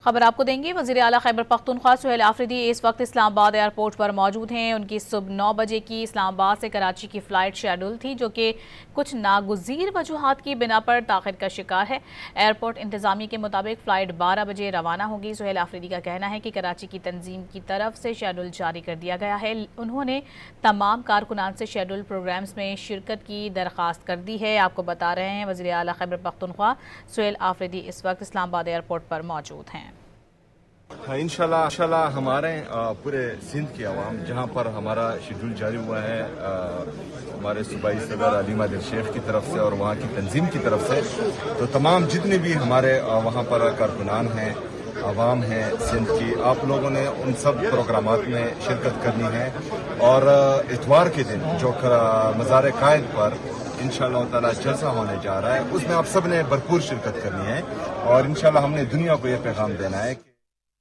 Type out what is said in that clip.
خبر آپ کو دیں گے۔ وزیر اعلیٰ خیبر پختونخوا سہیل آفریدی اس وقت اسلام آباد ایئرپورٹ پر موجود ہیں۔ ان کی صبح 9 بجے کی اسلام آباد سے کراچی کی فلائٹ شیڈول تھی، جو کہ کچھ ناگزیر وجوہات کی بنا پر تاخیر کا شکار ہے۔ ایئرپورٹ انتظامیہ کے مطابق فلائٹ 12 بجے روانہ ہوگی۔ سہیل آفریدی کا کہنا ہے کہ کراچی کی تنظیم کی طرف سے شیڈول جاری کر دیا گیا ہے۔ انہوں نے تمام کارکنان سے شیڈول پروگرامز میں شرکت کی درخواست کر دی ہے۔ آپ کو بتا رہے ہیں وزیر اعلیٰ خیبر پختونخوا سہیل آفریدی اس وقت اسلام آباد ایئرپورٹ پر موجود ہیں۔ انشاءاللہ ہمارے پورے سندھ کی عوام جہاں پر ہمارا شیڈول جاری ہوا ہے ہمارے صوبائی صدر علیم عادل شیخ کی طرف سے اور وہاں کی تنظیم کی طرف سے، تو تمام جتنے بھی ہمارے وہاں پر کارکنان ہیں، عوام ہیں سندھ کی، آپ لوگوں نے ان سب پروگرامات میں شرکت کرنی ہے اور اتوار کے دن جو مزار قائد پر انشاءاللہ تعالی جلسہ ہونے جا رہا ہے، اس میں آپ سب نے بھرپور شرکت کرنی ہے اور انشاءاللہ ہم نے دنیا کو یہ پیغام دینا ہے کہ